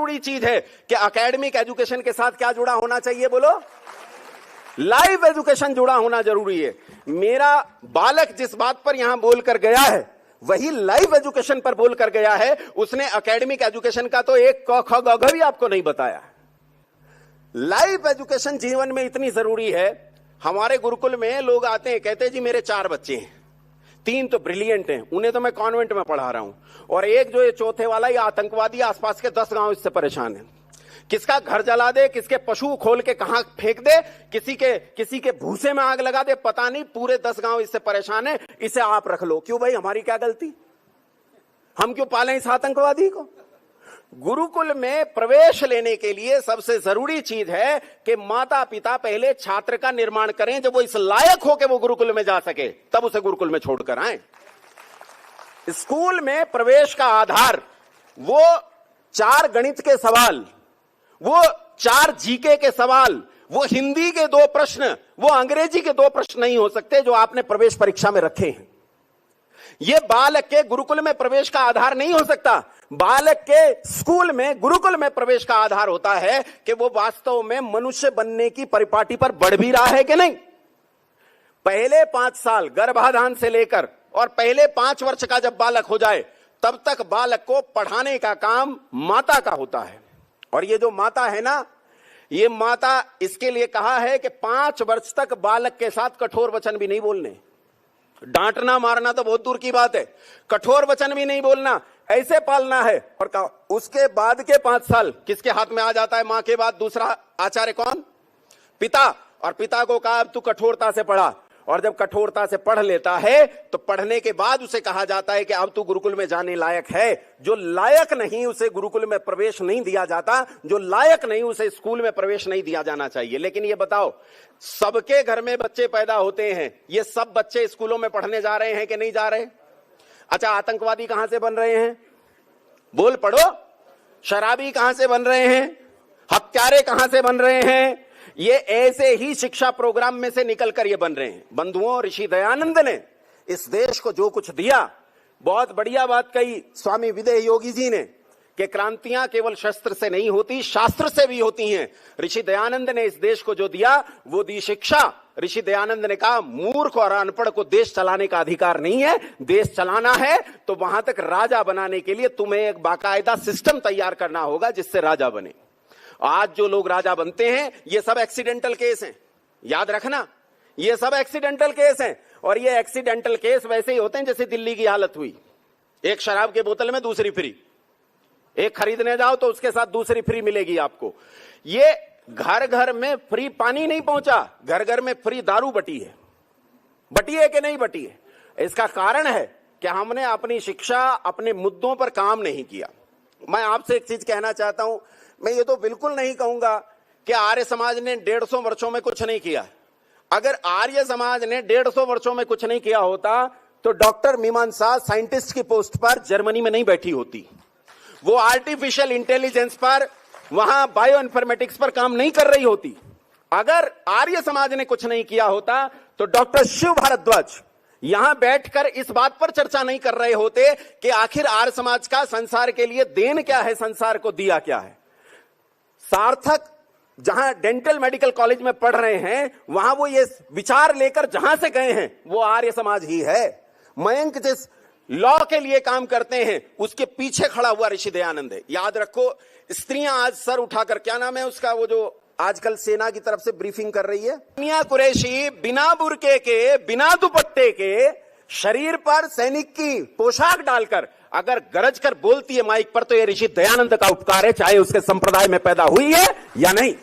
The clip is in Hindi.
जरूरी चीज है कि एकेडमिक एजुकेशन के साथ क्या जुड़ा होना चाहिए, बोलो, लाइव एजुकेशन जुड़ा होना जरूरी है। मेरा बालक जिस बात पर यहां बोलकर गया है वही लाइव एजुकेशन पर बोलकर गया है। उसने एकेडमिक एजुकेशन का तो एक क ख ग घ भी आपको नहीं बताया। लाइव एजुकेशन जीवन में इतनी जरूरी है। हमारे गुरुकुल में लोग आते हैं, कहते हैं जी मेरे 4 बच्चे हैं, 3 तो ब्रिलियंट हैं, उन्हें तो मैं कॉन्वेंट में पढ़ा रहा हूं, और एक जो ये चौथे वाला ये आतंकवादी आसपास के 10 गांव इससे परेशान है। किसका घर जला दे, किसके पशु खोल के कहां फेंक दे, किसी के भूसे में आग लगा दे, पता नहीं, पूरे 10 गांव इससे परेशान है, इसे आप रख लो। क्यों भाई, हमारी क्या गलती? हम क्यों पालें इस आतंकवादी को? गुरुकुल में प्रवेश लेने के लिए सबसे जरूरी चीज है कि माता पिता पहले छात्र का निर्माण करें, जब वो इस लायक हो कि वो गुरुकुल में जा सके तब उसे गुरुकुल में छोड़कर आए। स्कूल में प्रवेश का आधार वो 4 गणित के सवाल, वो 4 जीके के सवाल, वो हिंदी के 2 प्रश्न, वो अंग्रेजी के 2 प्रश्न नहीं हो सकते जो आपने प्रवेश परीक्षा में रखे हैं। ये बालक के गुरुकुल में प्रवेश का आधार नहीं हो सकता। बालक के स्कूल में, गुरुकुल में प्रवेश का आधार होता है कि वो वास्तव में मनुष्य बनने की परिपाटी पर बढ़ भी रहा है कि नहीं। पहले 5 साल गर्भाधान से लेकर और पहले 5 वर्ष का जब बालक हो जाए तब तक बालक को पढ़ाने का काम माता का होता है। और ये जो माता है ना, ये माता इसके लिए कहा है कि 5 वर्ष तक बालक के साथ कठोर वचन भी नहीं बोलने। डांटना मारना तो बहुत दूर की बात है, कठोर वचन भी नहीं बोलना, ऐसे पालना है। और कहा उसके बाद के 5 साल किसके हाथ में आ जाता है? मां के बाद दूसरा आचार्य कौन? पिता। और पिता को कहा अब तू कठोरता से पढ़ा, और जब कठोरता से पढ़ लेता है तो पढ़ने के बाद उसे कहा जाता है कि अब तू गुरुकुल में जाने लायक है। जो लायक नहीं उसे गुरुकुल में प्रवेश नहीं दिया जाता, जो लायक नहीं उसे स्कूल में प्रवेश नहीं दिया जाना चाहिए। लेकिन ये बताओ, सबके घर में बच्चे पैदा होते हैं, ये सब बच्चे स्कूलों में पढ़ने जा रहे हैं कि नहीं जा रहे? अच्छा, आतंकवादी कहां से बन रहे हैं? बोल पढ़ो। शराबी कहां से बन रहे हैं? हत्यारे कहां से बन रहे हैं? ये ऐसे ही शिक्षा प्रोग्राम में से निकलकर ये बन रहे हैं। बंधुओं, ऋषि दयानंद ने इस देश को जो कुछ दिया, बहुत बढ़िया बात कही स्वामी विदेह योगी जी ने कि क्रांतियां केवल शस्त्र से नहीं होती, शास्त्र से भी होती हैं। ऋषि दयानंद ने इस देश को जो दिया वो दी शिक्षा। ऋषि दयानंद ने कहा मूर्ख और अनपढ़ को देश चलाने का अधिकार नहीं है, देश चलाना है तो वहां तक राजा बनाने के लिए तुम्हें एक बाकायदा सिस्टम तैयार करना होगा जिससे राजा बने। आज जो लोग राजा बनते हैं ये सब एक्सीडेंटल केस हैं, याद रखना, ये सब एक्सीडेंटल केस हैं। और ये एक्सीडेंटल केस वैसे ही होते हैं जैसे दिल्ली की हालत हुई, एक शराब के बोतल में दूसरी फ्री, एक खरीदने जाओ तो उसके साथ दूसरी फ्री मिलेगी आपको। ये घर घर में फ्री पानी नहीं पहुंचा, घर घर में फ्री दारू बटी है कि नहीं बटी है? इसका कारण है कि हमने अपनी शिक्षा, अपने मुद्दों पर काम नहीं किया। मैं आपसे एक चीज कहना चाहता हूं, मैं ये तो बिल्कुल नहीं कहूंगा कि आर्य समाज ने 150 वर्षों में कुछ नहीं किया। अगर आर्य समाज ने 150 वर्षों में कुछ नहीं किया होता तो डॉक्टर मीमांसा साइंटिस्ट की पोस्ट पर जर्मनी में नहीं बैठी होती, वो आर्टिफिशियल इंटेलिजेंस पर, वहां बायो इन्फॉर्मेटिक्स पर काम नहीं कर रही होती। अगर आर्य समाज ने कुछ नहीं किया होता तो डॉक्टर शिव भारद्वाज यहां बैठकर इस बात पर चर्चा नहीं कर रहे होते कि आखिर आर्य समाज का संसार के लिए देन क्या है, संसार को दिया क्या है। सार्थक जहां डेंटल मेडिकल कॉलेज में पढ़ रहे हैं वहां वो ये विचार लेकर जहां से गए हैं वो आर्य समाज ही है। मयंक जिस लॉ के लिए काम करते हैं उसके पीछे खड़ा हुआ ऋषि दयानंद है। याद रखो, स्त्रियां आज सर उठाकर, क्या नाम है उसका, वो जो आजकल सेना की तरफ से ब्रीफिंग कर रही है, मियां कुरैशी बिना बुर्के के, बिना दुपट्टे के, शरीर पर सैनिक की पोशाक डालकर अगर गरज कर बोलती है माइक पर तो ये ऋषि दयानंद का उपकार है, चाहे उसके संप्रदाय में पैदा हुई है या नहीं।